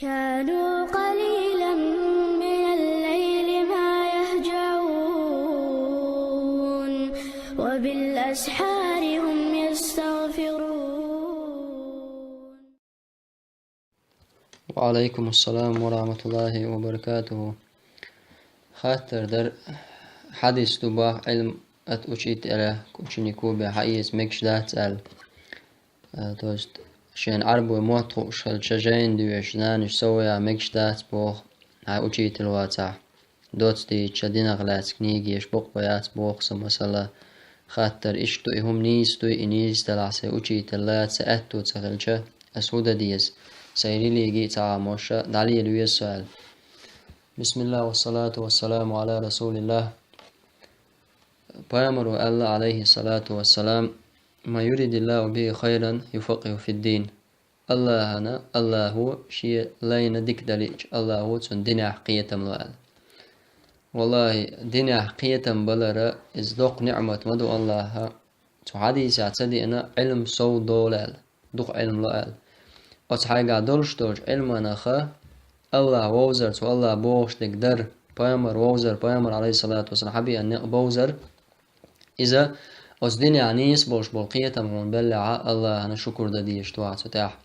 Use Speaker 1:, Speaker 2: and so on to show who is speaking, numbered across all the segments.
Speaker 1: كانوا قليلا من الليل ما يهجعون وبالأسحار هم يستغفرون.
Speaker 2: وعليكم السلام ورحمة الله وبركاته. خاطر در حديث تباه علم أتوشيت إله كوشني كوبي حقيس مكش دات أل توست شين عربو موتو شل شجين دوش نانش سويا مكش دات بوخ هاي أوشيت الواتح دوت دي تشدين أغلات كنيجي يشبق بيات بوخ سمسلا خاطر إشتو إهم نيستو إنيس تلعسي أوشيت اللات سأتو تسغلشة أسودة ديز سيري ليجي تعاموشة دالي لوي السؤال. بسم الله والصلاة والسلام على رسول الله. بيامر الله عليه الصلاة والسلام ما يريد الله به خيرا يفقه في الدين. الله هو شيء لين ديك دليج الله هو تون دنيا حقية ملوال والله دنيا حقية بلرا ازدق نعمة مدو الله تو حديث اعتدي انا علم سو دولال دوق علم لوال أتحاجة دولش علم نخا الله ووزر تو الله بوش تقدر بيامر ووزر بيامر عليه الصلاة والسلام حبي أن بوزر إذا أصدني عنيس بوش بلقية من بلع الله أنا شكر دديش توعد ستاح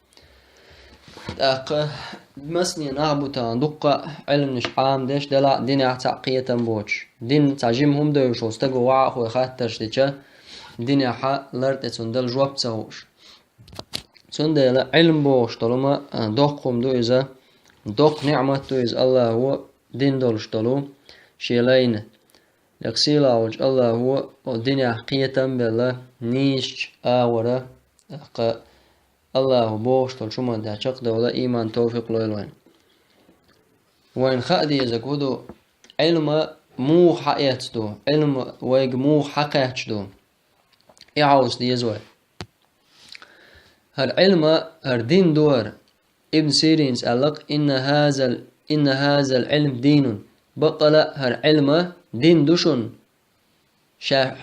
Speaker 2: تاق مسني نعبوتا دقة علم نش عام ديش دلع دنيا تعقية بوش دين تعجمهم دوش وستقوا وعاق وخاترش ديشا دنيا حا لرت تندل جواب تسوش تندل علم بوش طالما دقهم دو إذا دوق نعمة تويز الله هو دين دولش طلو شيلين لقسيلا وج الله هو الدنيا حقية بالله نيش آورا الله بوش طل شما ده شق دولا إيمان توفيق لويلوين وين خادي إذا كودو علم مو حقيت دو علم ويج مو حقيت دو إعاوز دي يزوي هر علم هر دين دور ابن سيرين سألق إن هذا العلم دين بقلا هر علم دين دوشن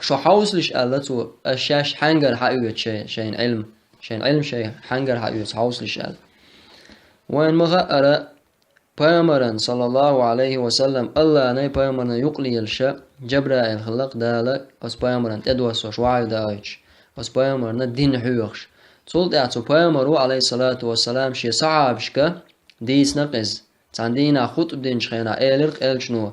Speaker 2: شو حوصلش ألتو الشاش حنجر حقيقة شين علم شين حنجر حقيقة حوصلش أل وين مغأر بيامرا صلى الله عليه وسلم الله ناي بيامرا يقلي الشا جبرائيل خلق دالا أس بيامرا تدوس وشوعي دايش أس بيامرا دين حيوخش صلت اعتو بيامرو عليه الصلاة والسلام شي صعب شكا ديس نقز تعندينا خطب دين شخينا إيلرق إلشنو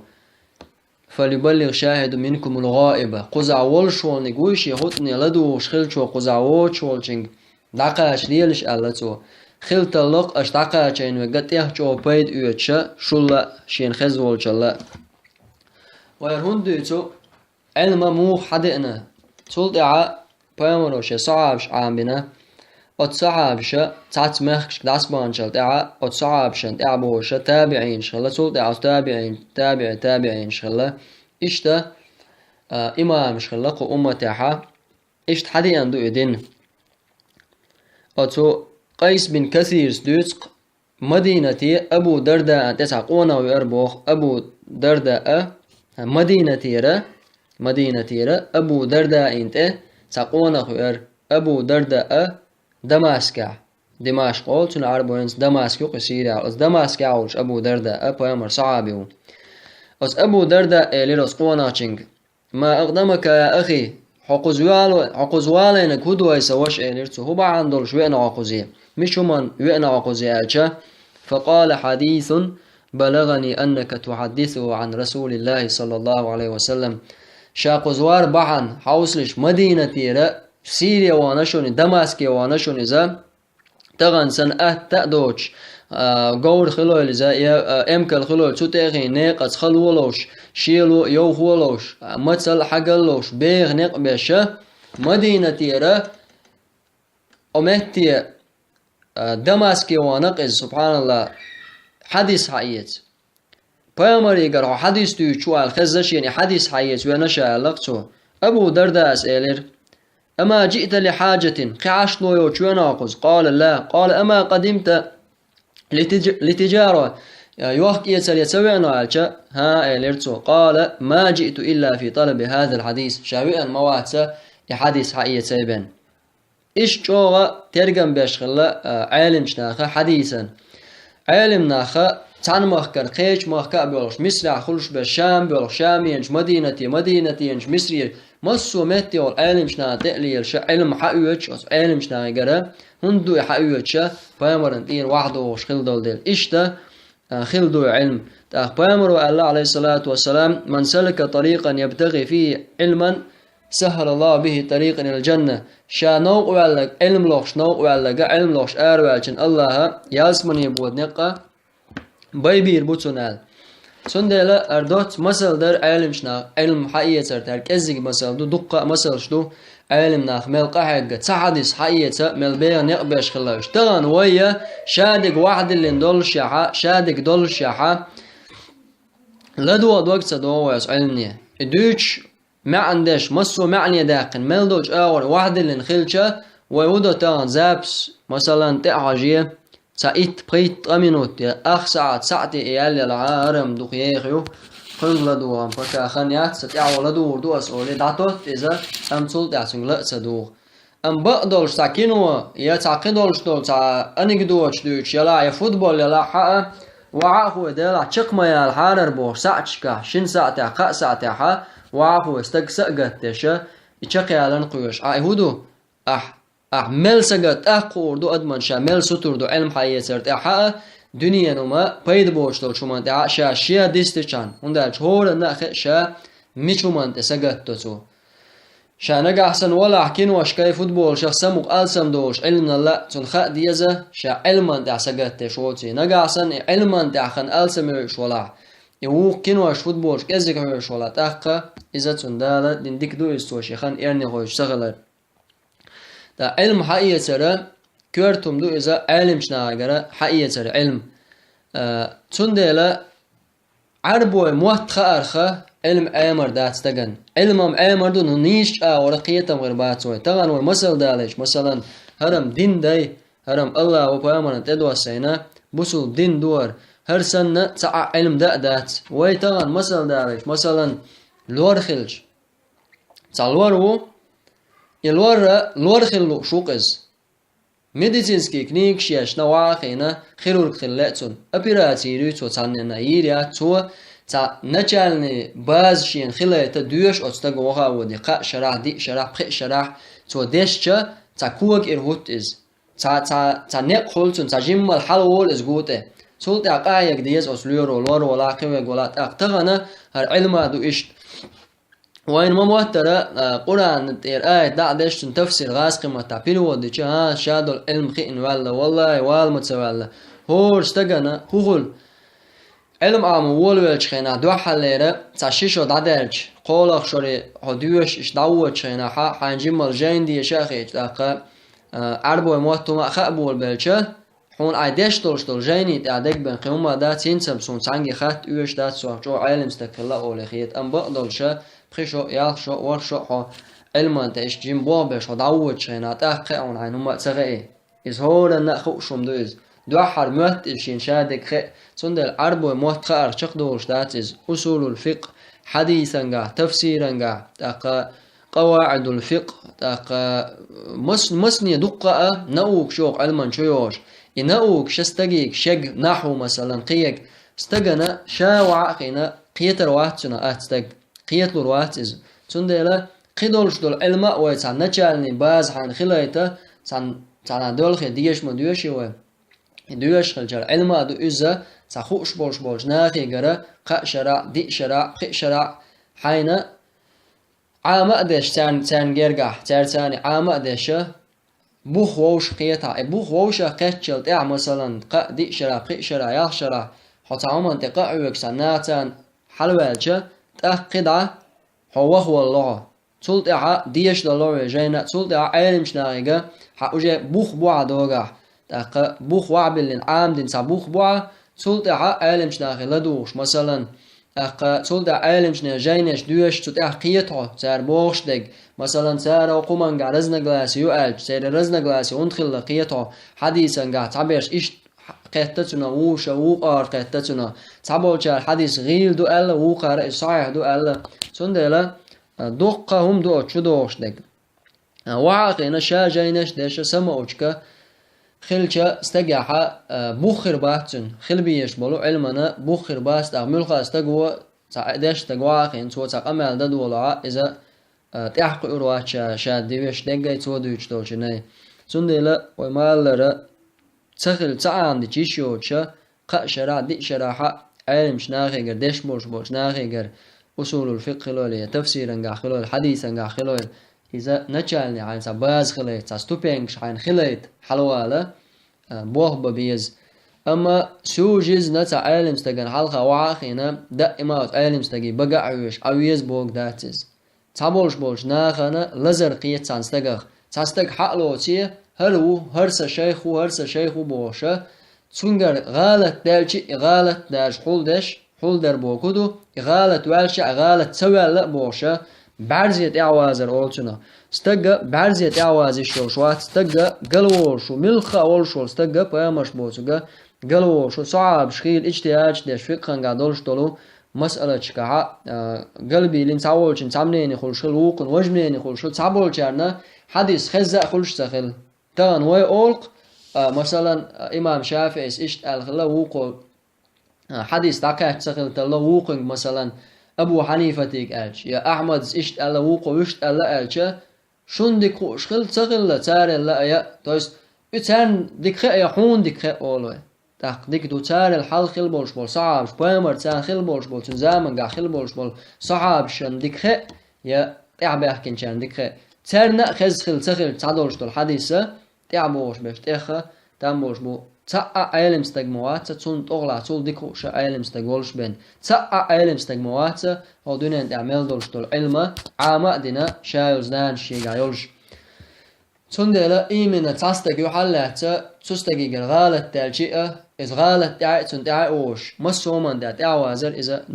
Speaker 2: فليبلغ شاهد منكم الغائبة قزع والشوال نقويش يخطني لدو شخلشو قزع والشوالشنگ دقاش ديلش ألتو خلت اللق أش دقاشين وقت يحجو بيد ايوتشا شلا شين خزوالشلا ويرهن دوتو علم مو حدئنا صلت اعا بيامرو شي صعب عامبنا أتصعبش تعت مخش داسبان شل تاع أتصعبش تاع بوش تابعين شلا سول تاع تابعين شلا إشتا إمام شلا قو أمة تاعها إشت حدي عنده يدين أتو قيس بن كثير سدوسق مدينتي أبو درداء تسعقونا ويربوخ أبو درداء مدينتي را أبو درداء إنت سعقونا وير أبو درداء دمشق قولتون عربوينس دمشق قصيرة أس دمشق عولش أبو درداء بيامر صعابيو أس أبو درداء ليرس قواناتشنج ما أقدمك يا أخي حقوزوالين كودوا يسواش ليرتو هو بعندلش وين عقوزي مش همان وين عقوزي ألشا فقال حديث بلغني أنك تحدثه عن رسول الله صلى الله عليه وسلم شاقوزوار بعن حوصلش مدينة تيرا سيريا وانشون دمشق وانشون إذا تغن سن تأدوش قور خلول إذا أمكل خلول تتغي ناقص خلولوش شيلو يو خلولوش متسل حقلوش بيغ نقبشة مدينة تيرا أمهتي دمشق وانقز سبحان الله حديث حقيت بيامر يقرأ حديث تيوشو الخزش يعني حديث حقيت ونشاء لقصو أبو درداء أسئلر أما جئت لحاجة قعش لو يوشو ناقص قال لا قال أما قدمت لتجارة يوحك يتسل يتسوينا عالشا ها إليرتو قال ما جئت إلا في طلب هذا الحديث شاوئا مواتسا يحديث حقية سيبين إيش جوغا ترقم بيشغل عالم شناخا حديثا علم ناخا تان مخكر خيش مخكا بيولش مصر خلش بالشام بيولش شامي ينش مدينة ينش مصري مسو متي علم شنا تقليل ش علم حقيقش علم شنا يجرا هندو حقيقش بامرن دين واحد وش خل دول إشتا خل دو علم بامر الله عليه الصلاة والسلام من سلك طريقا يبتغي فيه علما سهل الله به طريقا إلى الجنة شا نوع وعلق علم لوش نوع وعلق علم لوش أروعشن الله ياسمني بود نقا بيبير بوتونال سندلا أردوت مثل در علم شنا علم حقيقة سرتر كزيك مثل دو دقة مثل شدو علم ناخ ملقا حقة تحدث حقيقة ملبيع نقبش خلاش تغن ويا شادق واحد اللي ندول شاحة شادق دول شاحة لدو وقت دواس علمني دوش ما عندش مسو معني داقن ملدوش أول واحد اللي نخلشه ويودو تغن زابس مثلا تحاجيه سايت بريت أمينوت ساعة ساعتي إيالي العارم دقيقيو خل لدو بكا خنيات ستعو لدو دو أسولي داتوت إذا أم صلت أسنغ لأس دو أم بقدولش تاكينو يتعقدولش دول تا أنيقدوش دوش يلا يفوتبول يلا حقا وعاقو ديلا تشقما يا الحارر بوش ساعتشكا شن ساعتها قا ساعتها وعاقو استقسقت تشا يتشقي على نقوش هودو مل سجت قوردو أدمن شا مل ستوردو علم حقيقة سرت حق دنيا نما بيد بوشتول شو من شا شيا ديستشان هندا شهور نخ شا ميشو من تسجت تسو شا نجا أحسن ولا حكين واشكاي فوتبول شخص سمق ألسم دوش علمنا لا تنخ ديزة شا علما تسجت تشوتي نجا أحسن علما تأخن ألسم ولا يوق كينواش فوتبول كذا هوش ولا تأخ إذا تندالا دين دو استوشي خان إرني هوش سغلر دا علم حقيقة سر كورتم دو إذا علم شناغرا حقيقة سر علم تندلا عربو موت أرخا علم آمر دات تغن علمم آمر دو نيش ورقيتم غربات سوي تغن والمثل دالش مثلا هرم دين داي هرم الله وبامر تدوا سينا بوصل دين دور هر سنة تاع علم دات وي تغن مثل دالش مثلا لور خلج تاع لور خلو شوقز ميديسينسكي كنيك شياش نوعا خينا خيرور خلاتون أبيراتيري تو تانينا يريا تو تا نچالني باز شين خلاتا دوش أتستغوها ودي قا شرح دي شرح بخي شرح تو ديشچا تا كوك إرهوت إز تا نق خلتون تا جمال حلوول إز قوته سولت أقايق ديز أسليرو لور ولا قويق ولا تغنى هر علما دو إشت وين ما موتر قرآن تير آية دعدش تفسير غاز قيمة تعبير وديش شادو العلم خئن ولا والله والمتسوالة هور استغنى خوغل علم عامو ولوش خينا دو حليرة تشيشو دادرج قولخ شوري هدوش اشداوش خينا حانجم الجين دي شاخيج داقا عربو موتو ما خقبول بلچه هون عيدش دول جيني تعدك بين قيومة دات ينسب سون تانجي خات اوش دات سوح جو علم استقلا أوليخيت أم بقدلش بخشو يالشو ورشو حو علما تاش جيم بوبش ودعوت شينا تاقع عن عينو ما تسغئي إز هورا نأخو شمدوز دو حر موت إشين شادك خي سندل عربو موت خار شقدولش دات إز أصول الفقه حديثا تفسيرا تاقا قواعد الفقه تاقا مسني دقة نأوك شوق علما شيوش ينأوك شستقيك شق نحو مثلا قيك استقنا شاوع قينا قيتر واحتنا أتستق قيتلو رواتز سندلا قيدولش دول علماء ويتسان نچالني باز حان خلايتا سان دول خي ديش ما دوشي و دوش خلجر علماء دو إزا سخوش بولش ناخي غرا قا شرع دي شرع خي شرع حينا عامة ديش تان جرقح تاني عامة ديش بوخ ووش قيتا بوخ ووش قيتشل تاع مثلا قا دي شرع خي شرع يا شرع حتى عمان تقاعوك سناتان حلوالجا تأقدع هو الله تلتع ديش دلار جينا تلتع علم شنايجا حوجه بوخ بوع دوغا تأق بوخ وعبلن عامدن سبوخ بوع تلتع علم شنايجا لدوش مثلا تأق تلتع علم شنا جينش دوش تلتع قيتها سار بوخش دق مثلا سار وقومان قا رزنا غلاسي يؤلج سار رزنا غلاسي وندخل قيتها حديثا قا تعبيرش إيش قيتتنا ووشا وقار قيتتنا تعبولشا الحديث غيل دو ألا وقار صحيح دو ألا سندلا دقة هم دو شو دوش دق وعاقينا شا جينش ديش سمعوشكا خلشة استجاحة بخر باتن خل بيش بلو علمنا بخر باست أعمل خاص تجوا تعدش تجوا خين سو تعمل ده دولا إذا تحقق روات شاد ديش دقة سو دوش دولشناي سندلا ومالرا تخل تعاند تيشوتشا قشرا دي شراحة علم شناخي غير دش بوش ناخي غير أصول الفقه لولي تفسيرا خلول حديثا خلول إذا نجعلني عن سباز خليت ساستوبينش عن خليت حلوالة بوه ببيز أما سوجز نتا علم استجن حلقة وعاخينا دائما علم استجي بقى عيوش عويز بوك داتز تابولش ناخنا لزر قيت سانستجخ تاستج حقلوتي هرس شيخو بوشة تونجر غالت دالشي غالت داش حول در بوكودو غالت والش غالت سوال بوشة بعرزيت اعوازر اولتنا استجا بعرزيت اعوازي شوشوات استجا قلوشو ملخا اولشو استجا بيامش بوتوغا قلوشو صعب شخيل اجتياج داش فقهن قادولش طولو مسألة شكاها قلبي لين تعولشن تعمليني خلشل ووقن وجمليني خلشل تعبولشارنا حديث خزا خلش سخل تان وي اولق مثلا امام شافعي اشت الخلا ووقو حديث دكات سخل تلا ووقن مثلا ابو حنيفه تيك الش يا احمد اشت الا ووقو وشت الا الش شوندك شخل سخل تار لا يا تويس اتان ديك يا حون ديك اولوي ديك دو تار الحل خل بولش بول صعب بامر تان خل بولش بول زمان قا خل بولش بول صعب شن ديك يا اعبه كنشان ديك ترنا خز خل سخل تعدولش دول حديثه تعبوش باش تاخا تاموش بو تا علم استجموات تون طغلا تول ديكو شا علم استجولش بين تا علم استجموات او دونين تعمل دولش دول علم عاما دينا شايوز دان شي غايولش تون ديلا ايمنا تاستجيو حالات تستجي غالت تالجئه از غالت تون تعوش مسومن دات اعوازر اذا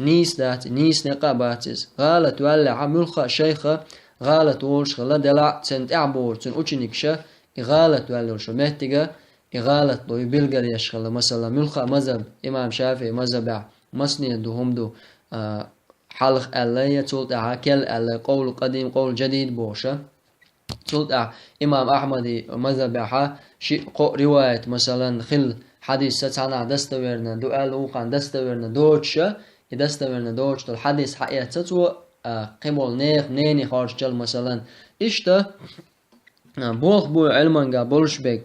Speaker 2: نيس نقاباتز غالت ولا عملخه شيخه غالت ولش غلا دلع تنت اعبور تن اوچنيكشه غالت ولا شو مهتجه غالت دو بلغر يشغل مثلا ملخا مذهب امام شافعي مذهب مسني دوهم دو حلق الله تولد عكل الله قول قديم قول جديد بوشه تولد امام احمد مذهب شيء روايه مثلا خل حديث ستانا دستورنا دو الوقان دستورنا دوتشه دستورنا دوتش الحديث حقيقه تو قبول نيني خارج مثلا اشتا بو علمان بولش بك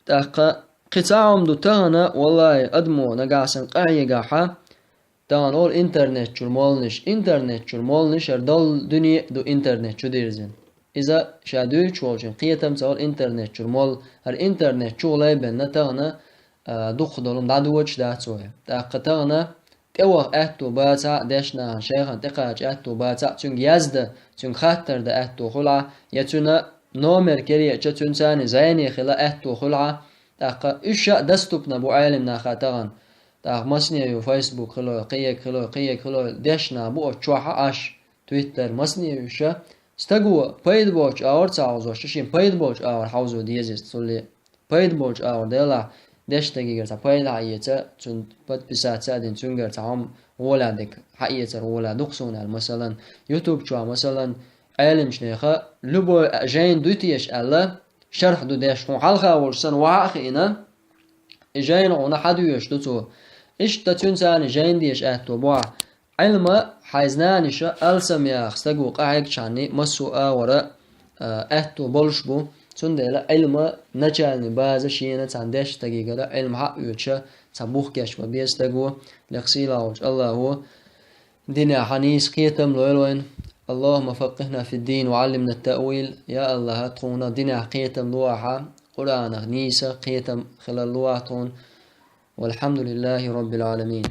Speaker 2: تاقا قطعهم دو تانا والله ادمو نقاسن قاعيقاحا تان اول انترنت شور مولنش اردال دنيا دو انترنت شو ديرزن اذا شادوي شولشن قيتم تاول انترنت شور مول هر انترنت شولاي بنا تانا دوخ دولم دادوش داتسوه تاقا تانا توه اتو باتا دشنا شيخان تقاج اتو باتا تون يزد تون خاطر دا اتو خلع يتونا نومر كريه تون ثاني زيني خلا اتو خلع تاقا اشا دستوبنا بو عالمنا خاطران تاق مسني يو فيسبوك خلو قيك خلو دشنا بو تشوحا اش تويتر مسني يوشا استغو بايد بوش اور تعوزوش شين بايد بوش اور حوزو ديزيست سولي بايد بوش اور دلا دشتگی گرتا پایل حقیقتا چون بسات سادين چون هم ولادك حقیقتا ولادك سونال مثلا يوتيوب چوا مثلا علم شنيخه لبو جين دوتيش الله شرح دو داش حلقه ورسن واخينا جين اون حدويش دوتو ايش تتون ثاني جين ديش اتو بوا علم حيزنانش السميا خستغو قايق چاني مسوء ورا اتو بولشبو تندلا علم نجالني باز شينا تندش تجيغلا علم حق يوتشا تبوخ كاش وبيستغو لقسيلا الله هو دين حنيس قيتم لويلوين اللهم فقهنا في الدين وعلمنا التأويل يا الله تقونا دين قيتم لوحا قرآن نيسا قيتم خلال لوحتون والحمد لله رب العالمين.